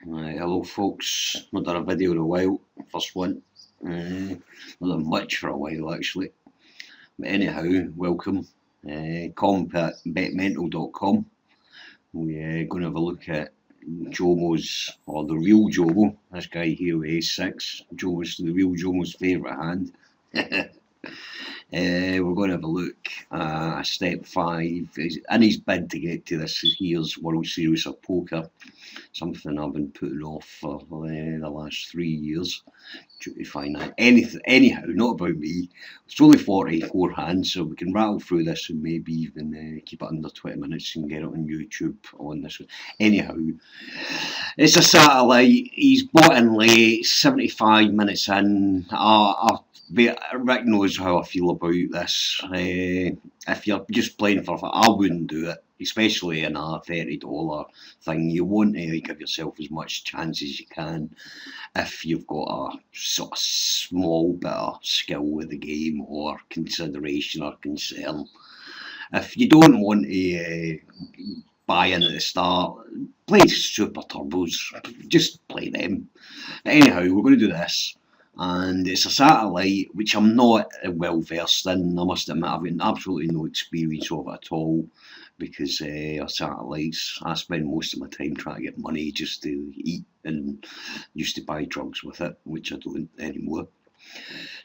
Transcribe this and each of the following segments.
Hello folks, not done a video in a while, first one, not done much for a while actually, but anyhow, welcome, comp at betmental.com. We're going to have a look at Jomo's, or the real Jomo, this guy here with A6, Jomo's, the real Jomo's favourite hand. We're going to have a look at step 5 in his bid to get to this year's World Series of Poker, something I've been putting off for the last 3 years due to finance. Anyhow, not about me. It's only 44 hands, so we can rattle through this and maybe even keep it under 20 minutes and get it on YouTube on this one. Anyhow, it's a satellite. He's bought in late, 75 minutes in. Rick knows how I feel about this. If you're just playing for fun, I wouldn't do it, especially in a $30 thing. You want to give yourself as much chance as you can if you've got a sort of small bit of skill with the game or consideration or concern. If you don't want to buy in at the start, play Super Turbos, just play them. Anyhow, we're going to do this. And it's a satellite which I'm not well versed in. I must admit, I've got absolutely no experience of it at all, because satellites, I spend most of my time trying to get money just to eat and used to buy drugs with it, which I don't anymore.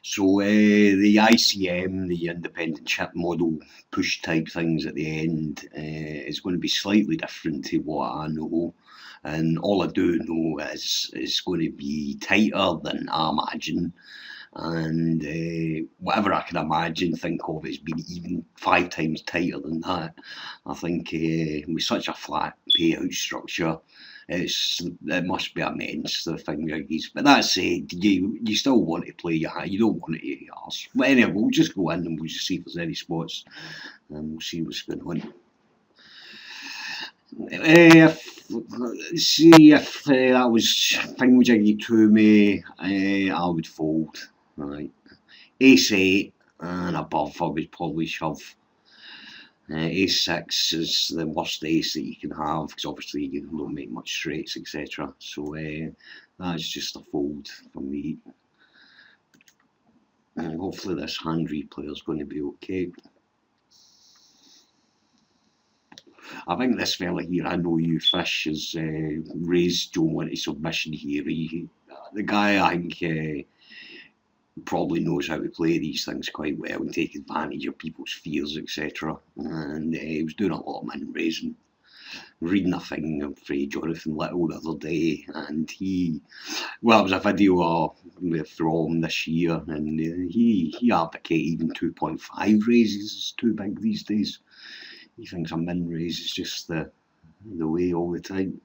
So the ICM, the independent chip model push type things at the end, is going to be slightly different to what I know. And all I do know is it's going to be tighter than I imagine, and whatever I can imagine, think of as being even 5 times tighter than that. I think with such a flat payout structure, it must be immense, the thingamajiggies. But that said, you still want to play your hand, you don't want to eat your arse. But anyway, we'll just go in and we'll just see if there's any spots, and we'll see what's going on. See if that was thingamajiggy to me, I would fold. Right, ace 8 and above I would probably shove. Ace 6 is the worst ace that you can have, because obviously you don't make much straights, etc. So that's just a fold for me. And hopefully this hand replay is going to be okay. I think this fella here, I know you fish, has raised Jomo into submission here. The guy, I think, probably knows how to play these things quite well and take advantage of people's fears, etc. And he was doing a lot of min raising. Reading a thing from Jonathan Little the other day, and it was a video from this year, and he advocated even 2.5 raises is too big these days. He thinks a min raise is just the way all the time.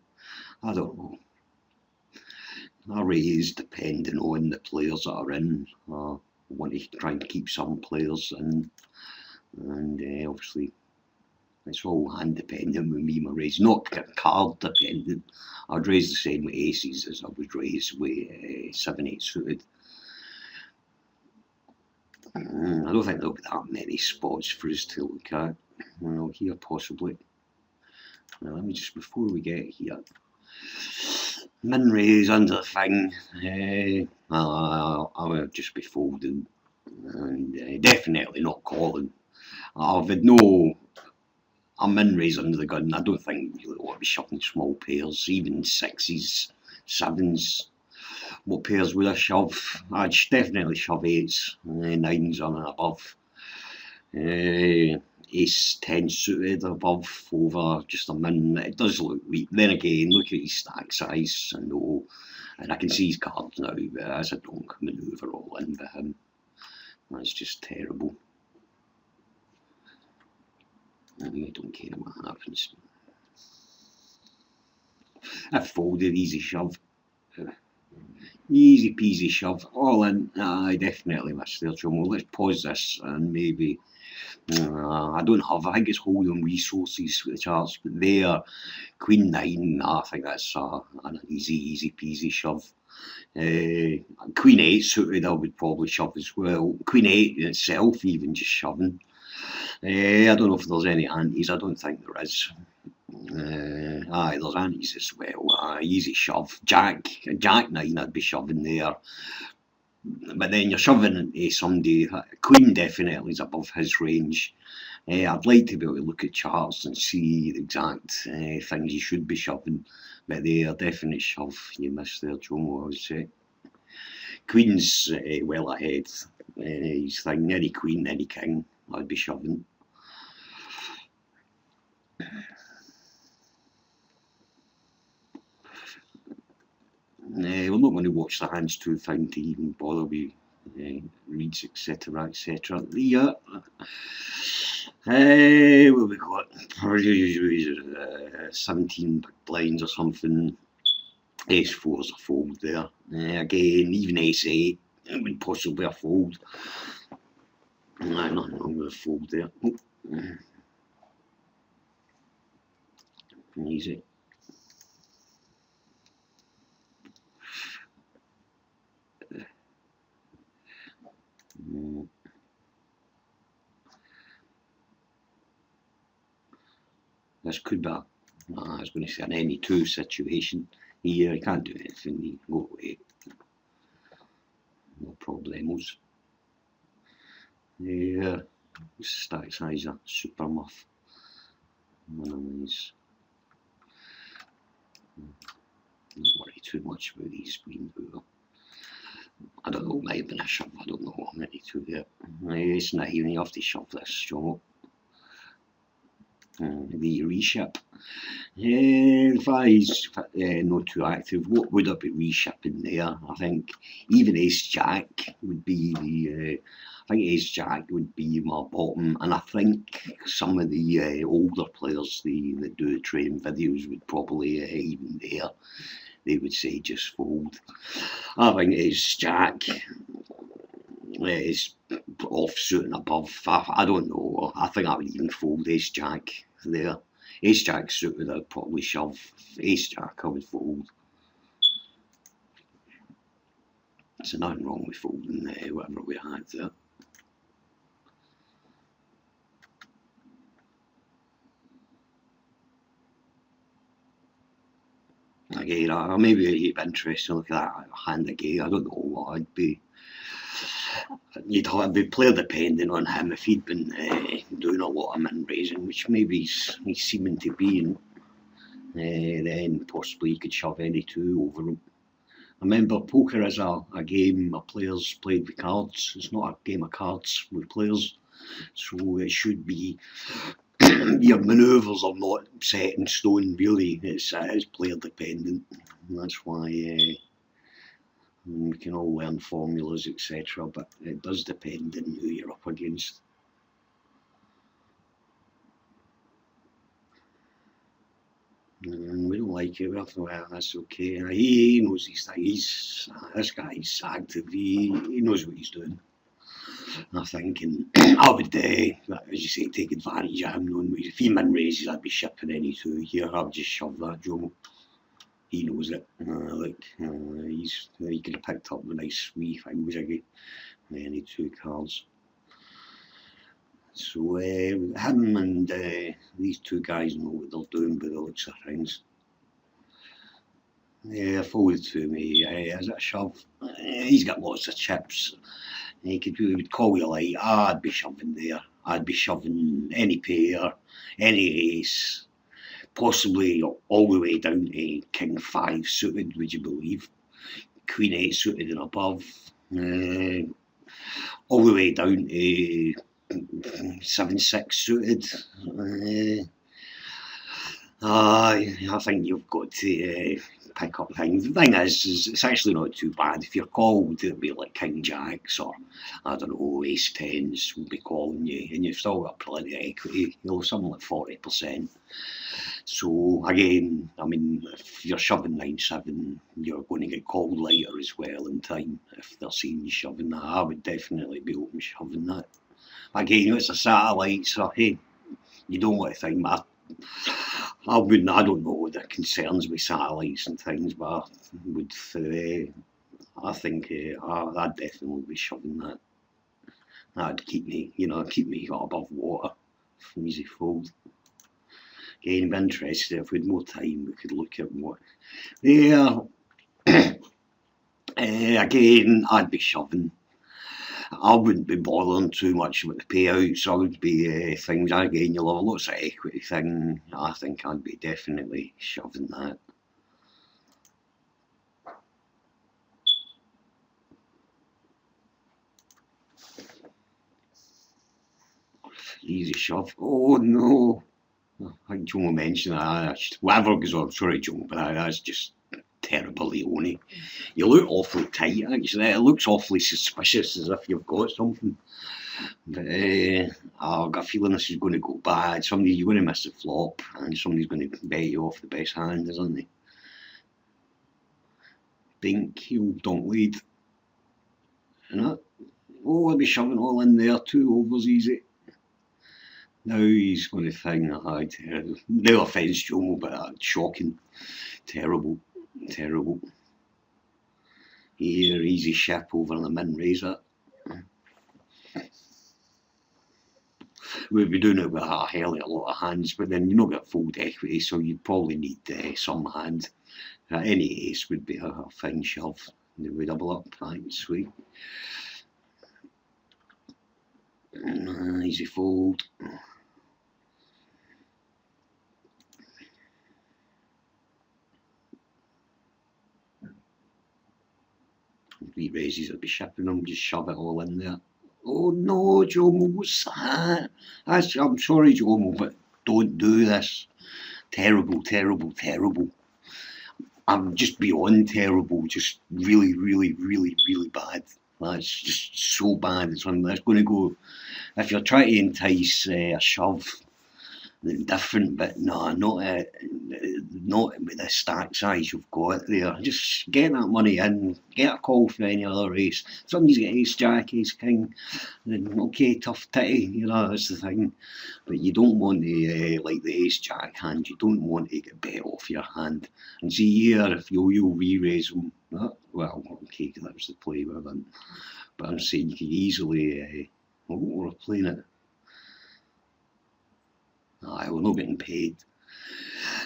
I don't know. I raise depending on the players that are in. I want to try and keep some players in, and obviously it's all hand dependent with me, my raise, not card dependent. I'd raise the same with aces as I would raise with 7-8 suited. I don't think there'll be that many spots for us to look at. Well, here possibly. Now, let me just, before we get here, min raise under the thing, I would just be folding, and definitely not calling. I've had no a min raise under the gun. I don't think you want to be shoving small pairs, even 6s, 7s. What pairs would I shove? I'd definitely shove 8s, 9s on and above. Ace 10 suited above over just a min. It does look weak. Then again, look at his stack size, and I can see his cards now, but as a donk manoeuvre all in with him. That's just terrible. I don't care what happens. I folded, easy shove. Easy peasy shove, all in. I definitely missed there, Jomo. Let's pause this and maybe. I think it's holding resources with the charts, but there, Queen 9, I think that's an easy peasy shove. Queen 8 suited I would probably shove as well. Queen 8 in itself, even just shoving. I don't know if there's any antes. I don't think there is. Aye, there's antes as well. Easy shove. Jack 9, I'd be shoving there. But then you're shoving into somebody. Queen definitely is above his range. I'd like to be able to look at charts and see the exact things you should be shoving, but they are definite shove you missed there, Jomo, I would say. Queen's well ahead. He's thing, any queen, any king, I'd be shoving. We're not going to watch the hands too fine to even bother with reads, etc., etc. Yeah. What we got? 17 big blinds or something. Ace4 is a fold there. Again, even Ace8 would possibly a fold. Nothing wrong with a fold there. Easy. This could be, I was going to say, an any2 situation. Here, I can't do anything. You go away. No problemos. Yeah, stack size a super muff. One of these. Don't worry too much about these green booger. I don't know, might have been a shove, I don't know, I'm ready to there. It's not even, you have to shove this, Jomo. The reship. If I's not too active, what would I be reshipping there? I think even Ace Jack would be the. I think Ace Jack would be my bottom, and I think some of the older players that do train videos would probably even there. They would say just fold. I think Ace Jack is offsuit and above. I don't know. I think I would even fold Ace Jack there. Ace Jack suited, I'd probably shove. Ace Jack, I would fold. So nothing wrong with folding whatever we had there. Again, maybe you'd be interested to look at that hand again. I don't know what I'd be. You'd have to be player dependent on him if he'd been doing a lot of min raising, which maybe he's seeming to be, and then possibly you could shove any2 over him. Remember, poker is a game of players played with cards. It's not a game of cards with players, so it should be. Your manoeuvres are not set in stone, really. It's player dependent. And that's why we can all learn formulas, etc. But it does depend on who you're up against. We don't like it. Well, that's okay. He knows these things. This guy's active. He knows what he's doing. I think, and I would, as you say, take advantage of him knowing if he min raises, I'd be shipping any2 here. I would just shove that, Jomo. He knows it. Look, he could have picked up the nice wee things again. Any2 cards. So him and these two guys know what they're doing by the looks of things. Yeah, forward to me. Is it a shove? He's got lots of chips. He would call you like, I'd be shoving there. I'd be shoving any pair, any ace, possibly all the way down to King 5 suited, would you believe? Queen 8 suited and above. All the way down to 7-6 suited. I think you've got to pick up things. The thing is it's actually not too bad. If you're called, it'll be like King Jacks or, I don't know, Ace 10s will be calling you, and you've still got plenty of equity, something like 40%. So, again, I mean, if you're shoving 9-7, you're going to get called later as well in time if they're seeing you shoving that. I would definitely be open shoving that. Again, it's a satellite, so hey, you don't want to think that. I don't know the concerns with satellites and things, but I think I'd definitely be shoving that. That'd keep me, above water. Easy fold. Again, I'm interested. If we had more time, we could look at what there. Again, I'd be shoving. I wouldn't be bothering too much with the payouts. I would be things. Again, you'll have lots of equity thing. I think I'd be definitely shoving that. Easy shove. Oh no. I think Jomo mentioned that. Whatever goes on. Sorry, Jomo, but that's just terrible, Leone. You look awfully tight, actually. It looks awfully suspicious, as if you've got something. But I've got a feeling this is going to go bad. You're going to miss the flop, and somebody's going to bet you off the best hand, isn't they? Think he'll don't lead. Oh, I'll be shoving all in there. 2 overs easy. Now he's going to think, no offence, Jomo, but that's shocking. Terrible. Terrible. Here, easy ship over the min raiser. We'd be doing it with a hell of a lot of hands, but then you're not got fold equity, so you'd probably need some hand. Any ace would be a fine shove. Then we double up. Right, sweet. Easy fold. Three raises, I'd be shipping them, just shove it all in there. Oh no, Jomo, what's that? I'm sorry, Jomo, but don't do this. Terrible, terrible, terrible. I'm just beyond terrible, just really, really, really, really bad. That's just so bad. That's going to go, if you're trying to entice a shove, then different, but no, not with the stack size you've got there. Just get that money in, get a call for any other race. Somebody's got ace jack, ace king, then okay, tough titty, that's the thing. But you don't want to, like the ace jack hand, you don't want to get bet off your hand. And see here, if you'll re-raise them, well, okay, that was the play with it. But I'm saying you can easily, we're playing it. Aye, we're not getting paid.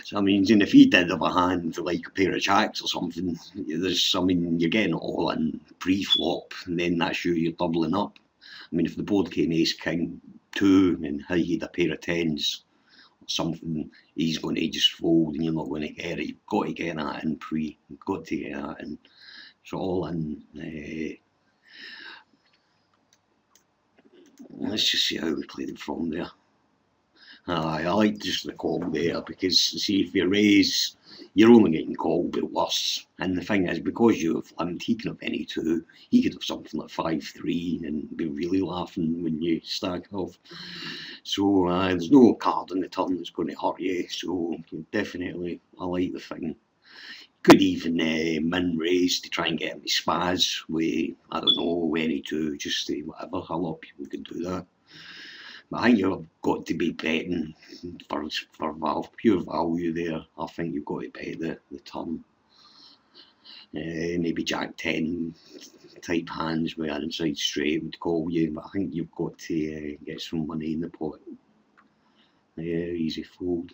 So I mean, if he did have a hand like a pair of jacks or something, you're getting it all in pre-flop, and then that's you're doubling up. I mean, if the board came ace king 2 and he had a pair of tens or something, he's going to just fold and you're not going to get it. You've got to get that in pre. You've got to get that in. So all in. Let's just see how we play them from there. I like just the call there, because see, if you raise, you're only getting called but worse. And the thing is, because you have limit, he can have any 2. He could have something like 5-3 and be really laughing when you stack off. So there's no card in the turn that's going to hurt you. So definitely, I like the thing. Could even min raise to try and get him to spaz with, I don't know, any 2, just whatever. A lot of people can do that. But I think you've got to be betting for pure value there. I think you've got to bet the turn. Maybe jack 10 type hands where an inside straight would call you, but I think you've got to get some money in the pot. Easy fold.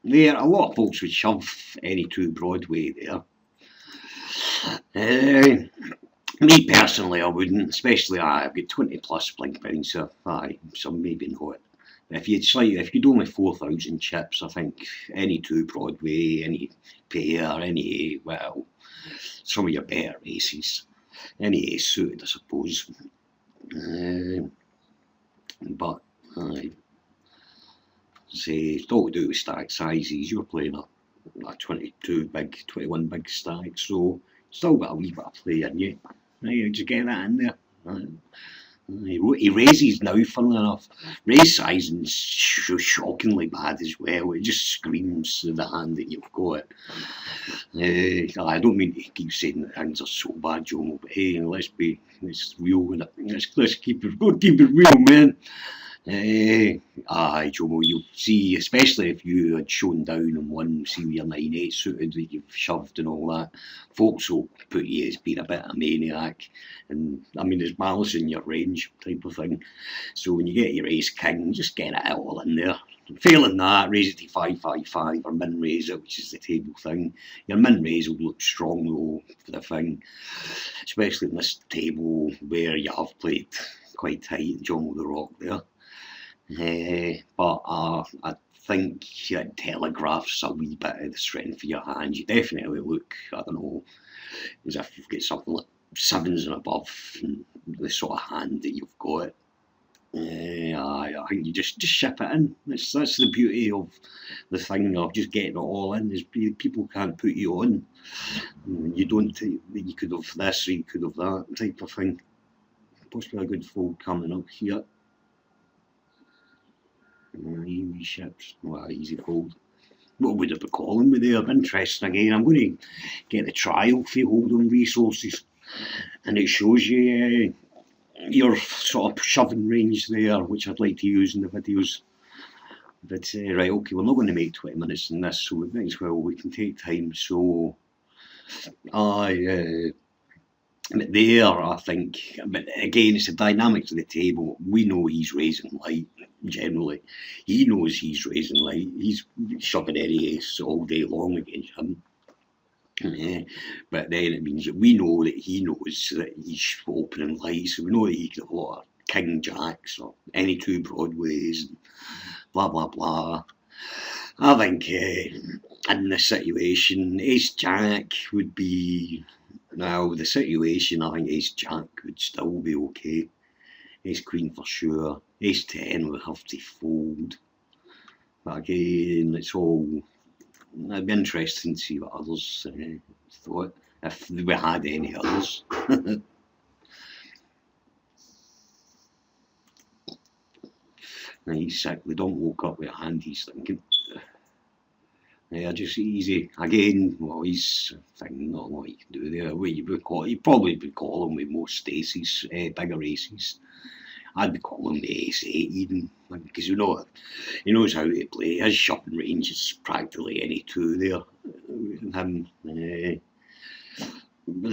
There, a lot of folks would shove any 2 Broadway there. Me personally, I wouldn't, especially I've got 20 plus blink bouncer. So maybe not. If you'd only 4,000 chips, I think any 2 Broadway, any pair, any, well, some of your better aces, any ace suited, I suppose. But say it's all to do with stack sizes. You're playing a 21 big stack, so still got a wee bit of play in you. Just get that in there. He raises now, funnily enough. Raise sizing's shockingly bad as well. It just screams the hand that you've got. I don't mean to keep saying that hands are so bad, Jomo, but hey, let's real with it. Let's keep it real, man. Aye, Jomo, you'll see, especially if you had shown down on one, see with your 9-8 suited that you've shoved and all that, folks will put you as being a bit of a maniac. And I mean, there's malice in your range type of thing. So when you get your ace king, just get it all in there. Failing that, raise it to 5-5-5 or min raise it, which is the table thing. Your min raise will look strong though for the thing, especially in this table where you have played quite tight, Jomo the Rock there. But I think it telegraphs a wee bit of the strength of your hand. You definitely look, I don't know, as if you've got something like sevens and above, and the sort of hand that you've got. I think you just ship it in. That's the beauty of the thing of just getting it all in. Is people can't put you on. You don't. You could have this or you could have that type of thing. Possibly a good fold coming up here. Wee ships. Well, easy fold. What would I be calling me there? Interesting again. I'm going to get the trial for holding resources, and it shows you your sort of shoving range there, which I'd like to use in the videos. But right, okay, we're not going to make 20 minutes in this, so we might as well, we can take time. So, there, I think, but again, it's the dynamics of the table. We know he's raising light, generally. He knows he's raising light. He's shoving any ace all day long against him. But then it means that we know that he knows that he's opening light, so we know that he could have a lot of king jacks or any two broadways, and blah blah blah. I think in this situation, ace jack would be. Now, the situation, I think ace jack would still be okay. Ace queen for sure. Ace 10 would have to fold. But again, it's all. It'd be interesting to see what others thought, if we had any others. Now he's sick, we don't woke up with a hand he's thinking. Yeah, just easy. Again, well, he's thinking not what you can do there. What you would call, you probably would call him with most aces, bigger aces. I'd be calling him the ace 8 even, because he knows how to play. His shopping range is practically any two there. Him, the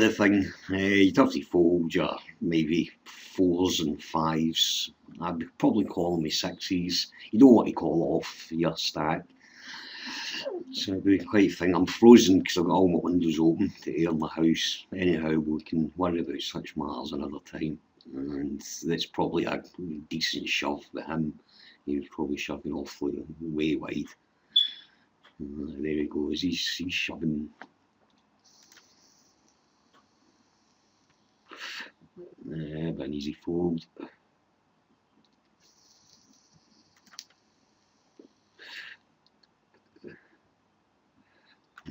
thing, you'd have to fold your maybe 4s and 5s. I'd be probably calling me 6s. You don't want to call off your stack. So it'd be quite a thing. I'm frozen because I've got all my windows open to air my house. Anyhow, we can worry about such matters another time. And that's probably a decent shove with him. He was probably shoving off way wide. There he goes. He's shoving. But an easy fold.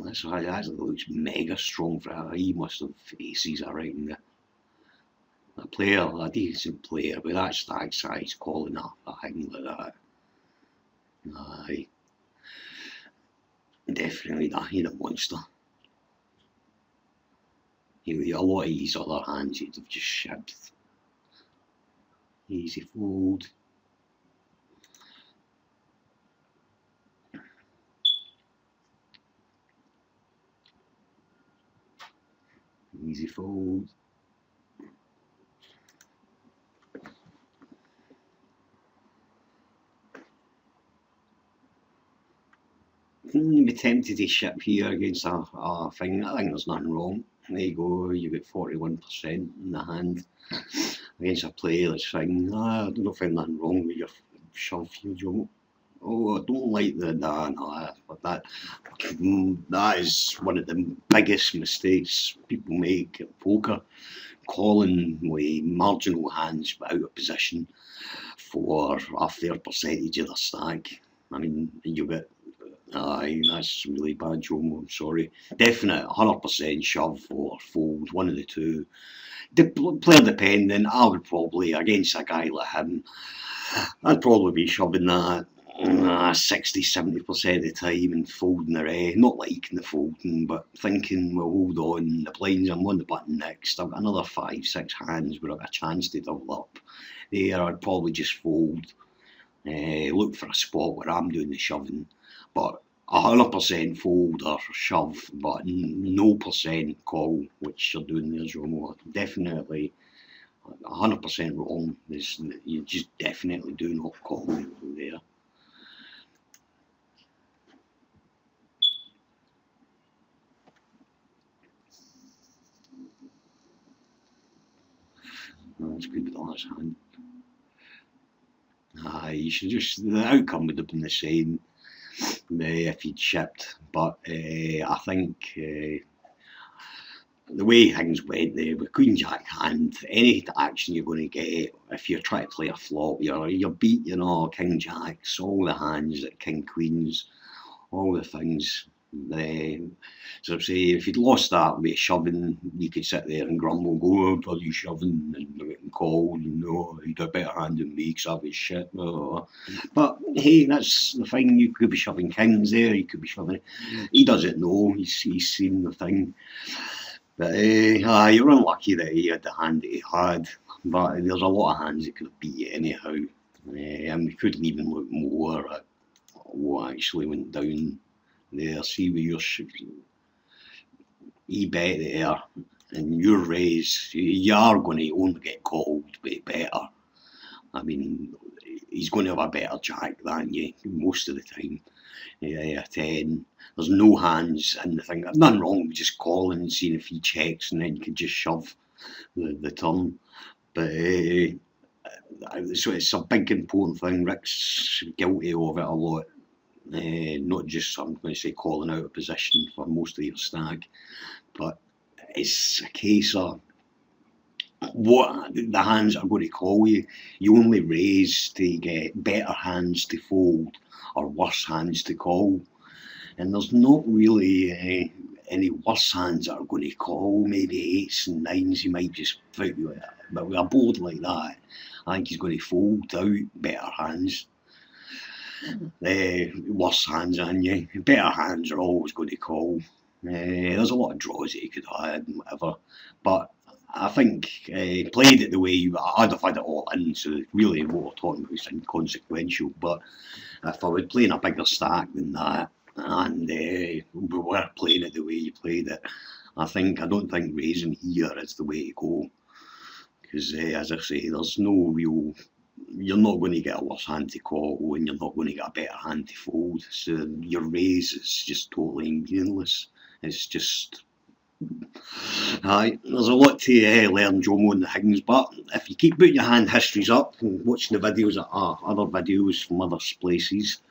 That actually looks mega strong for him. He must have aces around there. A decent player with that stack size calling up a thing like that. Aye. Definitely he's a monster. A lot of his other hands he'd have just shipped. Easy fold. Easy fold. Be tempted to ship here against a thing. I think there's nothing wrong. There you go, you get 41% in the hand against a player that's fine. I don't find nothing wrong with your shove here, Jomo. Oh, I don't like but that is one of the biggest mistakes people make at poker, calling with marginal hands but out of position for a fair percentage of the stack. I mean, you get. Aye, that's really bad, Jomo. I'm sorry. Definite 100% shove or fold, one of the two. Player dependent, I would probably, against a guy like him, I'd probably be shoving that 60-70% of the time and folding the rest. Not liking the folding, but thinking, well, hold on, the blinds, I'm on the button next. I've got another 5-6 hands where I've got a chance to double up. There, I'd probably just fold. look for a spot where I'm doing the shoving, but 100% fold or shove, but no percent call, which you're doing there, Jomo. Definitely 100% wrong. You just definitely do not call there. That's good with the last hand. You should just, the outcome would have been the same if you'd chipped, but I think the way things went there with Queen Jack hand, any action you're going to get, if you're trying to play a flop, you're beat, King Jacks, all the hands at King Queens, all the things. So say if you'd lost that with shoving, you could sit there and grumble, go, oh, bloody shoving, and getting called, and no, you'd have a better hand than me because I was shit. Oh. But hey, that's the thing, you could be shoving kings there, you could be shoving, he doesn't know, he's seen the thing. But you're unlucky that he had the hand that he had, but there's a lot of hands that could have beat you anyhow. And we couldn't even look more at what actually went down there. See with your he bet there, and your raise, you are going to only get called, but better. I mean, he's going to have a better jack than you most of the time. 10. There's no hands in the thing. Nothing wrong with just calling and seeing if he checks, and then you can just shove the turn. But so it's a big important thing. Rick's guilty of it a lot. Not just, I'm going to say, calling out of position for most of your stag, but it's a case of what the hands are going to call you. You only raise to get better hands to fold or worse hands to call, and there's not really any worse hands that are going to call. Maybe 8s and 9s he might just put you at, but with a board like that, I think he's going to fold out better hands. Worse hands than you. Better hands are always going to call. There's a lot of draws that he could have had and whatever, but I think played it the way I'd have had it all in, so really what we're talking about is inconsequential. But if I would play in a bigger stack than that, and we were playing it the way you played it, I don't think raising here is the way to go, because as I say, there's no real, you're not going to get a worse hand to call, and you're not going to get a better hand to fold, so your raise is just totally meaningless. It's just, there's a lot to learn, Jomo, and the things, but if you keep putting your hand histories up and watching the videos that are other videos from other places,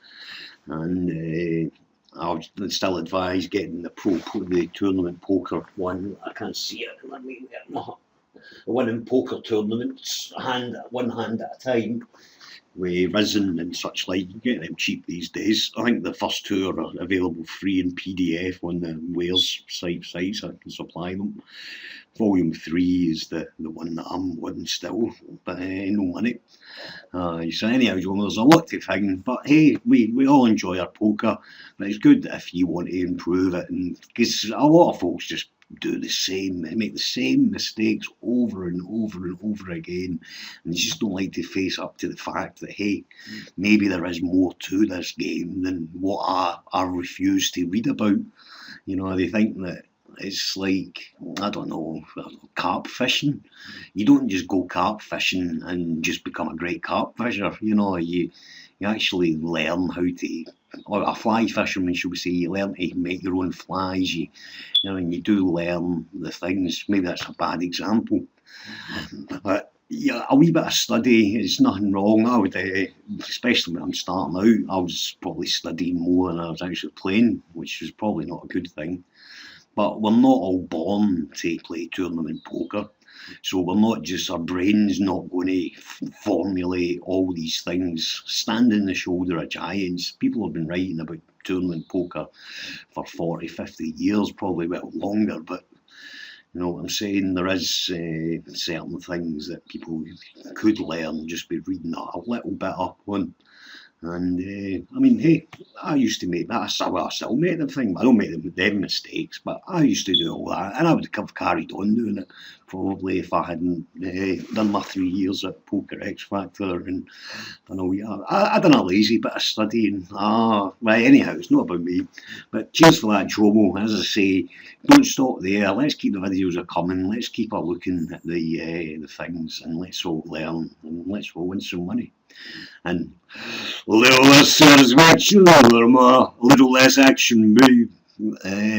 and I would still advise getting the tournament poker one. I can't see it. Let me get the winning poker tournaments one hand at a time, with Risen and such like. You can get them cheap these days. I think the first two are available free in PDF on the Wales sites. I can supply them. Volume 3 is the one that I'm on still, but no money. So anyhow, there's a lot to think, but hey, we all enjoy our poker, but it's good if you want to improve it, and because a lot of folks just do the same, they make the same mistakes over and over and over again, and they just don't like to face up to the fact that, hey, maybe there is more to this game than what I refuse to read about. They think that it's like, I don't know, carp fishing. You don't just go carp fishing and just become a great carp fisher. You actually learn how to, or a fly fisherman, should we say, you learn to make your own flies. And you do learn the things. Maybe that's a bad example, but yeah, a wee bit of study is nothing wrong. I would, especially when I'm starting out, I was probably studying more than I was actually playing, which was probably not a good thing. But we're not all born to play tournament poker. So we're not just, our brain's not going to formulate all these things. Standing on the shoulder of giants. People have been writing about tournament poker for 40, 50 years, probably well longer, but you know what I'm saying? There is certain things that people could learn just by reading a little bit up on. And I mean, hey, I used to make that. I still make them thing. I don't make them mistakes, but I used to do all that, and I would have carried on doing it probably if I hadn't done my 3 years at Poker X Factor and all. Yeah, I done a lazy bit of studying. Right. Anyhow, it's not about me. But cheers for that, Jomo. As I say, don't stop there. Let's keep the videos are coming. Let's keep a looking at the things, and let's all learn, and let's all win some money. And a little less satisfaction, a little less action, maybe.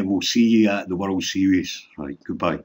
We'll see you at the World Series. Right, goodbye.